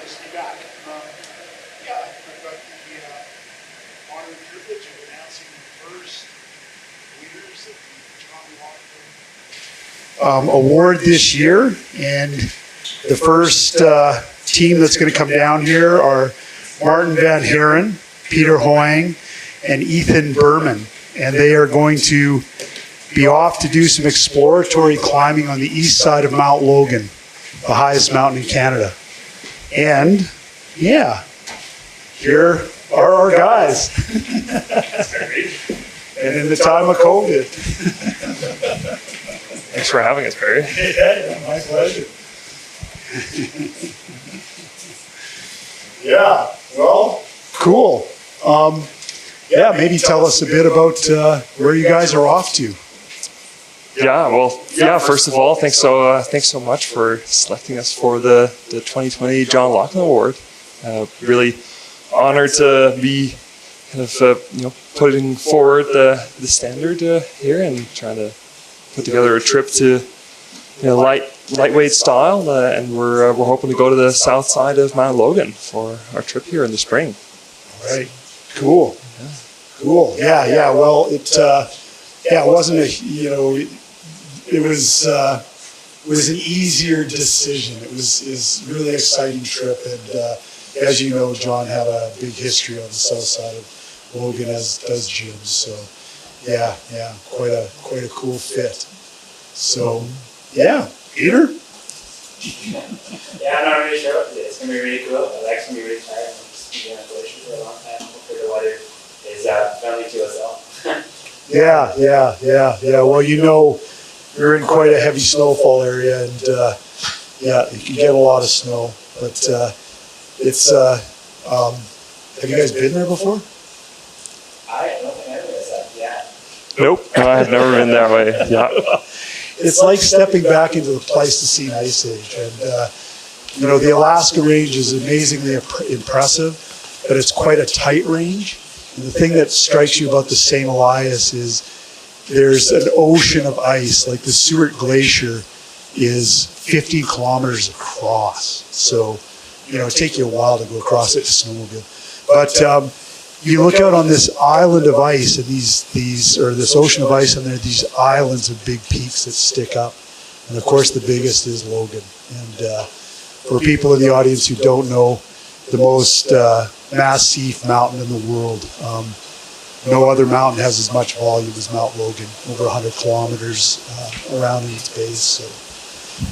Nice to be back. I've got the honor and privilege of announcing the first winners of the John Logan award this year. And the first team that's going to come down here are Maarten van Haeren, Peter Hoang, and Ethan Berman. And they are going to be off to do some exploratory climbing on the east side of Mount Logan, the highest mountain in Canada. And yeah, here are our guys. And in the time of COVID. Thanks for having us, Barry. Yeah, my pleasure. Yeah, well, cool. Yeah, maybe tell us a bit about where you guys are off to. Yeah, well, yeah. First of all, thanks so much for selecting us for the 2020 John Logan Award. Really honored to be kind of putting forward the standard here and trying to put together a trip to lightweight style, and we're hoping to go to the south side of Mount Logan for our trip here in the spring. All right, cool. Yeah. Cool. Yeah. Well, it wasn't it was an easier decision. It was a really exciting trip, and as you know, John had a big history on the south side of Logan, as does Jim. So yeah, quite a cool fit. So yeah, Peter. Yeah, I'm not really sure what to do. It's gonna be really cool. I'm actually gonna be really tired. I'm just been on glacier for a long time. Hopefully the weather is friendly to us all. Yeah. Well, you're in quite a heavy snowfall area, and you can get a lot of snow. But it's have you guys been there before? I don't think I realized that. Yeah. Nope, I've never been that way. Yeah. It's like stepping back into the Pleistocene Ice Age, and the Alaska Range is amazingly impressive, but it's quite a tight range. And the thing that strikes you about the St. Elias is there's an ocean of ice. Like the Seward Glacier is 15 kilometers across. So, it'd take you a while to go across it to snowmobile. But you look out on this island of ice and this ocean of ice, and there are these islands of big peaks that stick up. And of course, the biggest is Logan. And for people in the audience who don't know, the most massif mountain in the world. No other mountain has as much volume as Mount Logan, over 100 kilometers around in its base. So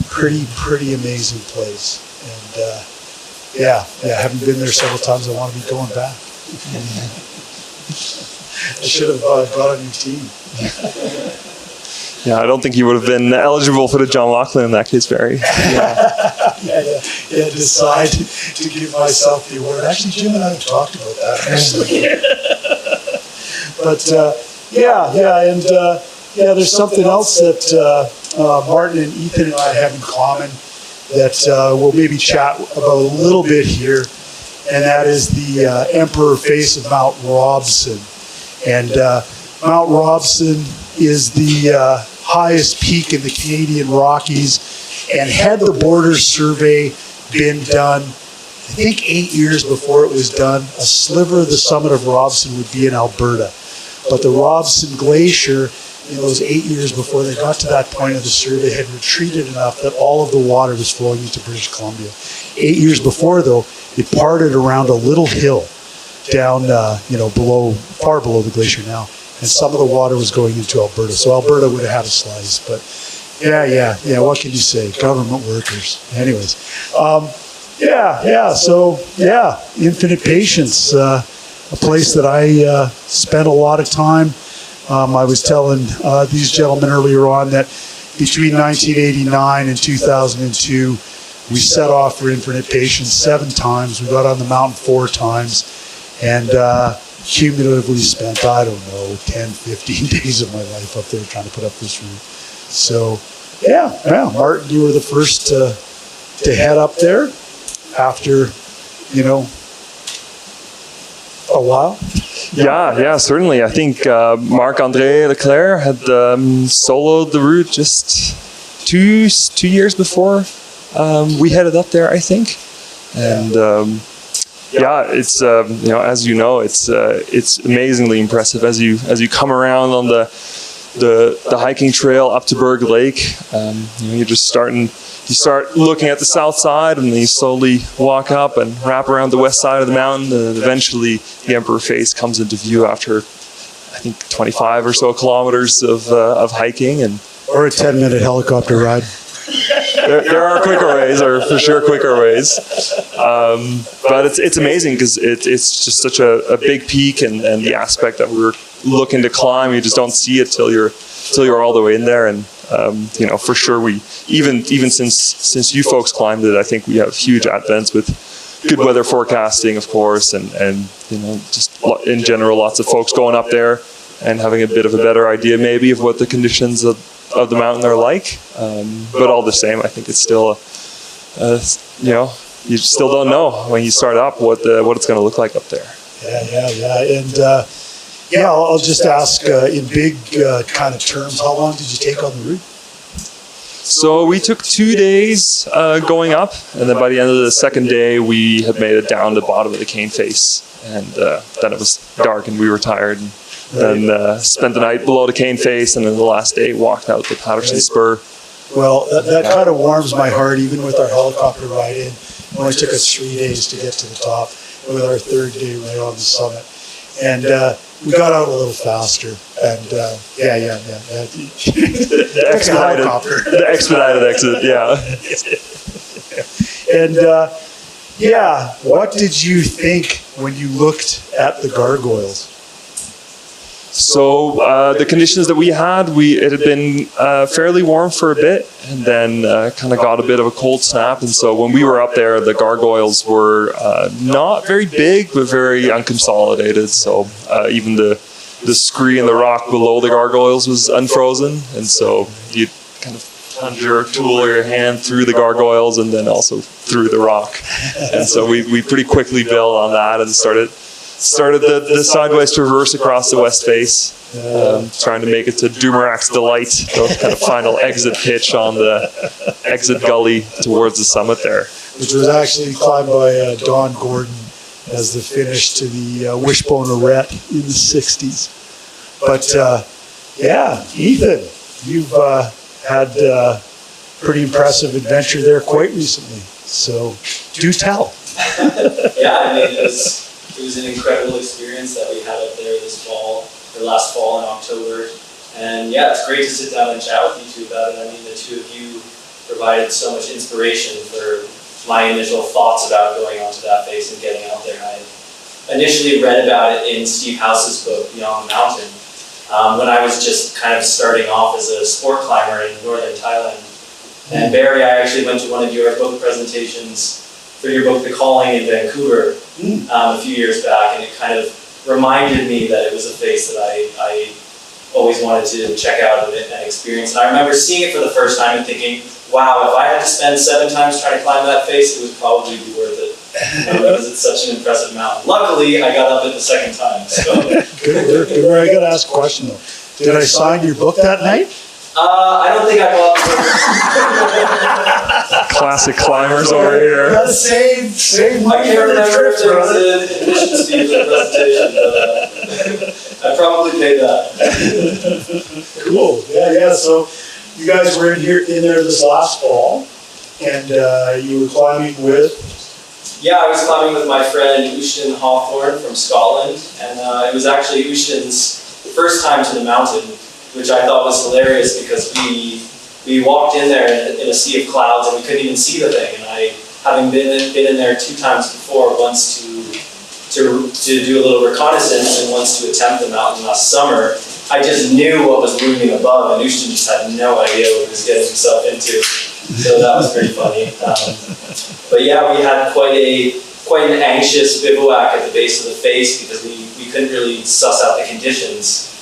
pretty amazing place. And having been there several times, I want to be going back. I should have got on your team. Yeah, I don't think you would have been eligible for the John Logan in that case, Barry. Yeah, decide to give myself the award. Actually, Jim and I have talked about that, actually. But, there's something else that Maarten and Ethan and I have in common that we'll maybe chat about a little bit here, and that is the Emperor face of Mount Robson. And Mount Robson is the highest peak in the Canadian Rockies, and had the border survey been done, I think 8 years before it was done, a sliver of the summit of Robson would be in Alberta. But the Robson Glacier, in those 8 years before they got to that point of the survey, had retreated enough that all of the water was flowing into British Columbia. 8 years before, though, it parted around a little hill down, far below the glacier now. And some of the water was going into Alberta. So Alberta would have had a slice. But yeah, what can you say? Government workers. Anyways. So Infinite Patience, a place that I spent a lot of time. I was telling these gentlemen earlier on that between 1989 and 2002, we set off for Infinite Patience 7 times. We got on the mountain 4 times. And cumulatively spent, 10, 15 days of my life up there trying to put up this route. So, Maarten, you were the first to head up there after, a while. Yeah, certainly. I think Marc-André Leclerc had soloed the route just two years before we headed up there, I think. And it's as you know, it's amazingly impressive as you come around on the hiking trail up to Berg Lake. You're just you start looking at the south side, and then you slowly walk up and wrap around the west side of the mountain, and eventually the Emperor Face comes into view after, I think, 25 or so kilometers of hiking. Or a 10-minute helicopter ride. There are quicker ways, or for sure quicker ways. But it's amazing because it's just such a big peak, and the aspect that we're looking to climb, you just don't see it till you're all the way in there. And for sure, we even since you folks climbed it, I think we have huge advents with good weather forecasting, of course, and just in general, lots of folks going up there and having a bit of a better idea maybe of what the conditions of the mountain are like. But all the same, I think it's still you still don't know when you start up what it's going to look like up there. Yeah. And I'll just ask in big kind of terms, how long did you take on the route? So we took 2 days going up, and then by the end of the second day, we had made it down to the bottom of the cane face, and then it was dark and we were tired, and then spent the night below the cane face, and then the last day walked out the Patterson Spur. Well, that kind of warms my heart, even with our helicopter ride in. It only took us 3 days to get to the top, with our third day right on the summit. And we got out a little faster, and the expedited exit, yeah. And what did you think when you looked at the gargoyles? So the conditions that we had, it had been fairly warm for a bit, and then kind of got a bit of a cold snap. And so when we were up there, the gargoyles were not very big, but very unconsolidated. So even the scree and the rock below the gargoyles was unfrozen, and so you kind of plunge your tool or your hand through the gargoyles and then also through the rock. And so we pretty quickly built on that and started the sideways traverse across the west face, trying to make it to Dumarak's Delight, the kind of final exit pitch on the exit gully towards the summit there. Which was actually climbed by Don Gordon as the finish to the Wishbone Arete in the 60s. But Ethan, you've had a pretty impressive adventure there quite recently. So do tell. It was an incredible experience that we had up there last fall in October. And it's great to sit down and chat with you two about it. I mean, the two of you provided so much inspiration for my initial thoughts about going onto that face and getting out there. I initially read about it in Steve House's book, Beyond the Mountain, when I was just kind of starting off as a sport climber in northern Thailand. And Barry, I actually went to one of your book presentations for your book, The Calling, in Vancouver a few years back, and it kind of reminded me that it was a face that I always wanted to check out and experience. And I remember seeing it for the first time and thinking, wow, if I had to spend 7 times trying to climb that face, it would probably be worth it, because it's such an impressive mountain. Luckily, I got up it the second time. So. Good work. I got to ask a question though. Did I sign your book that night? I don't think I bought the Classic climbers over here. Yeah, same. I can't remember if there was an admission fee for the presentation, but I probably paid that. Cool. Yeah. So you guys were in there this last fall, and you were climbing with? Yeah, I was climbing with my friend Ushton Hawthorne from Scotland, and it was actually Ushton's first time to the mountain, which I thought was hilarious because we walked in there in a sea of clouds and we couldn't even see the thing. And I, having been in there 2 times before, once to do a little reconnaissance and once to attempt the mountain last summer, I just knew what was looming above, and Ushton just had no idea what he was getting himself into. So that was pretty funny. But yeah, we had quite an anxious bivouac at the base of the face because we couldn't really suss out the conditions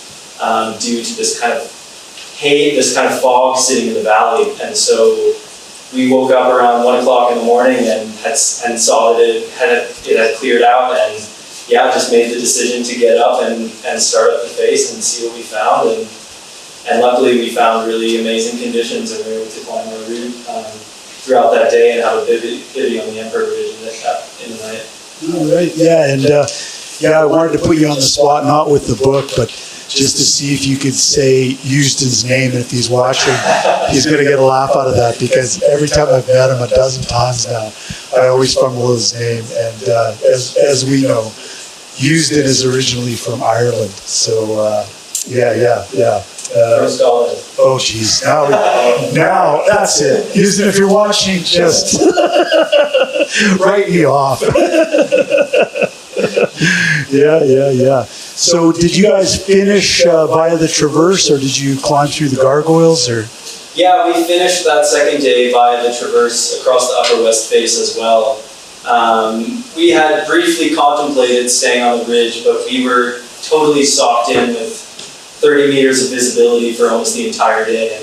due to this kind of fog sitting in the valley. And so we woke up around 1 o'clock in the morning and saw that it had cleared out, and just made the decision to get up and start up the face and see what we found. And luckily we found really amazing conditions and we were able to climb our route. throughout that day and have a bivvy on the Emperor Ridge in the night. All right, yeah, and I wanted to put you on the spot, not with the book, but just to see if you could say Houston's name, and if he's watching, he's going to get a laugh out of that, because every time I've met him a dozen times now, I always fumble his name, and as we know, Houston is originally from Ireland, so yeah. From Scotland. Oh, geez. Now, that's it. Houston, if you're watching, just write me off. Yeah. So did you guys finish via the Traverse, or did you climb through the gargoyles? Or? Yeah, we finished that second day via the Traverse across the Upper West Face as well. We had briefly contemplated staying on the ridge, but we were totally socked in with 30 meters of visibility for almost the entire day.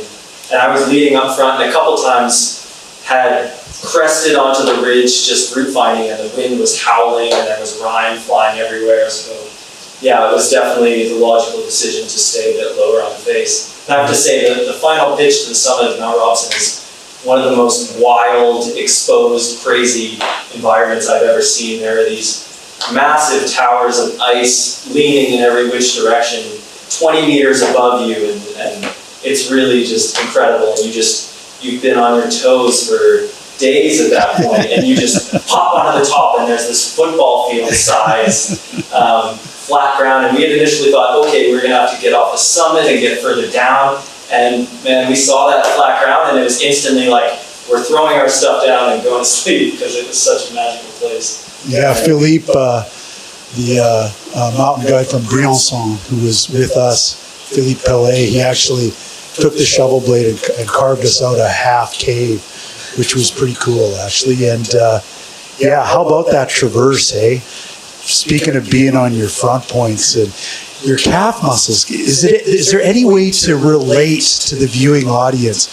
And I was leading up front, and a couple times had crested onto the ridge just route finding, and the wind was howling and there was rime flying everywhere. So yeah, it was definitely the logical decision to stay a bit lower on the face. And I have to say that the final pitch to the summit of Mount Robson is one of the most wild, exposed, crazy environments I've ever seen. There are these massive towers of ice leaning in every which direction, 20 meters above you, and it's really just incredible. And you've been on your toes for days at that point, and you just pop onto the top, and there's this football field size flat ground. And we had initially thought, okay, we're gonna have to get off the summit and get further down. And man, we saw that flat ground, and it was instantly like we're throwing our stuff down and going to sleep, because it was such a magical place. Yeah, Philippe, the mountain guide from Briançon, who was with us, Philippe Pellet, he actually took the shovel blade and carved us out a half cave, which was pretty cool, actually. And how about that Traverse, eh? Speaking of being on your front points and your calf muscles, is there any way to relate to the viewing audience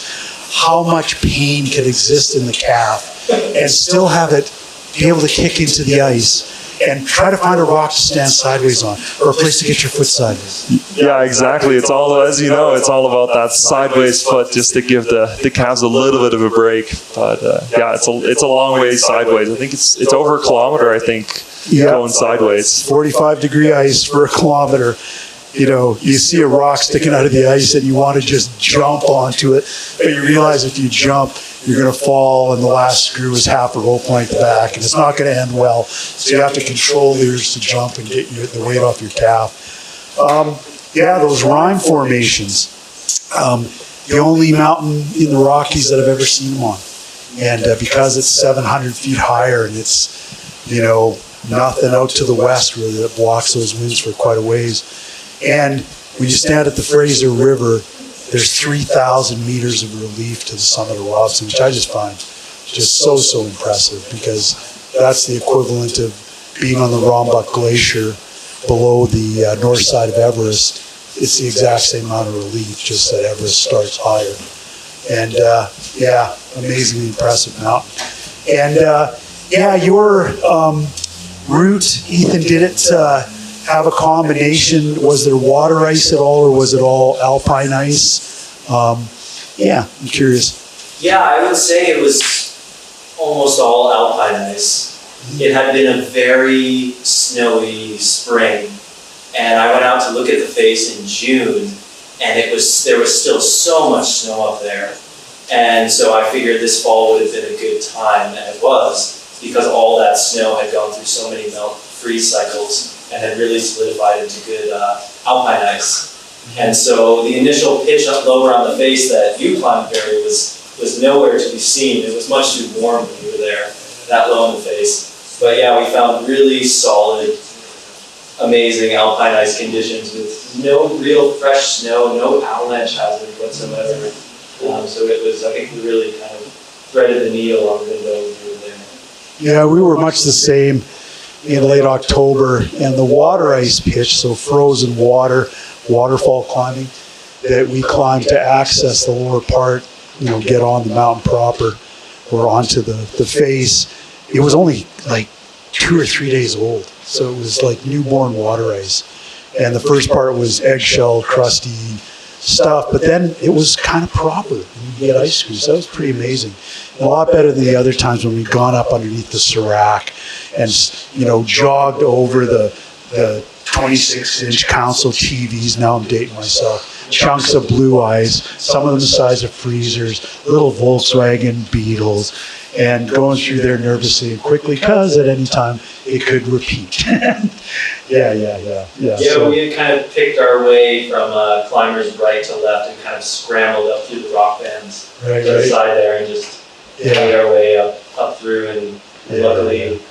how much pain can exist in the calf and still have it be able to kick into the ice and try to find a rock to stand sideways on, or a place to get your foot sideways? Yeah, exactly. It's all, as you know, it's all about that sideways foot, just to give the calves a little bit of a break. But it's a long way sideways. I think it's over a kilometer, I think, going sideways. 45-degree ice for a kilometer. You see a rock sticking out of the ice and you want to just jump onto it, but you realize if you jump, you're going to fall, and the last screw is half a rope length back, and it's not going to end well. So you have to control the urge to jump and get the weight off your calf. Those rime formations. The only mountain in the Rockies that I've ever seen them on. And because it's 700 feet higher, and it's, nothing out to the west really that blocks those winds for quite a ways. And when you stand at the Fraser River, there's 3,000 meters of relief to the summit of Robson, which I just find just so impressive, because that's the equivalent of being on the Rombach Glacier below the north side of Everest. It's the exact same amount of relief, just that Everest starts higher. And amazingly impressive mountain. And your route, Ethan, did it have a combination? Was there water ice at all, or was it all alpine ice? I'm curious. Yeah, I would say it was almost all alpine ice. It had been a very snowy spring, and I went out to look at the face in June, and there was still so much snow up there. And so I figured this fall would have been a good time, and it was, because all that snow had gone through so many melt-freeze cycles and had really solidified into good alpine ice. And so the initial pitch up lower on the face that you climbed, Barry, was nowhere to be seen. It was much too warm when you were there, that low in the face. But yeah, we found really solid, amazing alpine ice conditions with no real fresh snow, no avalanche hazard whatsoever. So it was, I think we really kind of threaded the needle on the window when we were there. Yeah, we were much the same in late October, and the water ice pitch, so frozen waterfall climbing, that we climbed to access the lower part, get on the mountain proper or onto the face. It was only like 2 or 3 days old, so it was like newborn water ice. And the first part was eggshell, crusty, stuff, but then it was kind of proper. You get ice cream, so that was pretty amazing. And a lot better than the other times when we'd gone up underneath the Serac and, you know, jogged over the 26-inch console TVs. Now I'm dating myself. Chunks of blue ice, some of them the size of freezers, little Volkswagen Beetles, and going through there nervously and quickly because at any time it could repeat. Yeah. Yeah, So, we had kind of picked our way from climbers right to left and kind of scrambled up through the rock bands to the side there and just made our way up through. And luckily,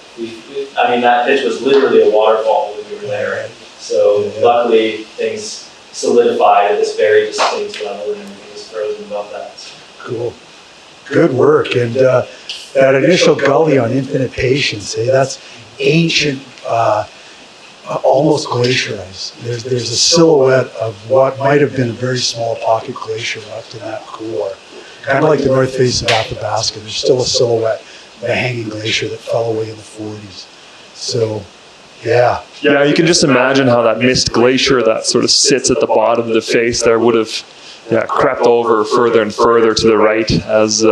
I mean, that pitch was literally a waterfall when we were there. So luckily, things solidified at this very distinct level and everything was frozen above that. cool. Good work. And that initial gully on Infinite Patience, that's ancient, almost glacier ice. There's a silhouette of what might have been a very small pocket glacier left in that core. Kind of like the north face of Athabasca. There's still a silhouette of a hanging glacier that fell away in the 40s. So, yeah. Yeah, you can just imagine how that mist glacier that sort of sits at the bottom of the face there would have crept over further and further to the right as,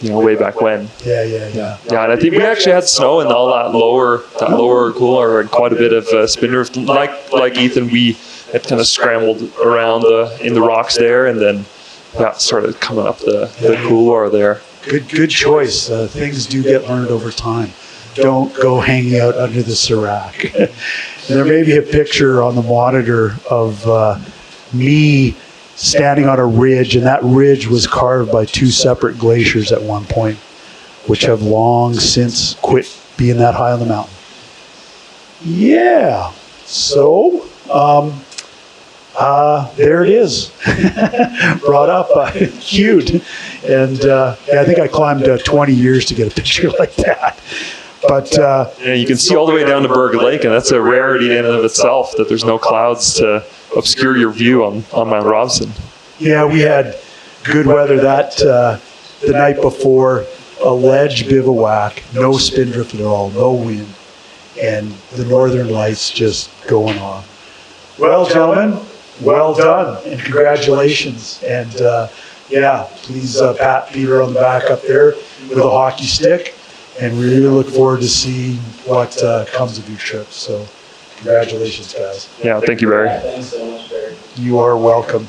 way back when. Yeah. Yeah, and I think we actually had snow in all that lower cooler and quite a bit of spindrift. Like Ethan, we had kind of scrambled around in the rocks there and then started coming up the couloir there. Good choice. Things do get learned over time. Don't go hanging out under the Serac. There may be a picture on the monitor of me standing on a ridge, and that ridge was carved by two separate glaciers at one point, which have long since quit being that high on the mountain. Yeah, so there it is. Brought up, cute. And I think I climbed 20 years to get a picture like that. But you can see all the way down to Berg Lake, and that's a rarity in and of itself that there's no clouds to obscure your view on Mount Robson. Yeah, we had good weather the night before, a ledge bivouac, no spindrift at all, no wind, and the northern lights just going on. Well, gentlemen, well done, and congratulations. And please pat Peter on the back up there with a hockey stick. And we really look forward to seeing what comes of your trip. So congratulations, guys. Yeah, thank you, Barry. Thanks so much, Barry. You are welcome.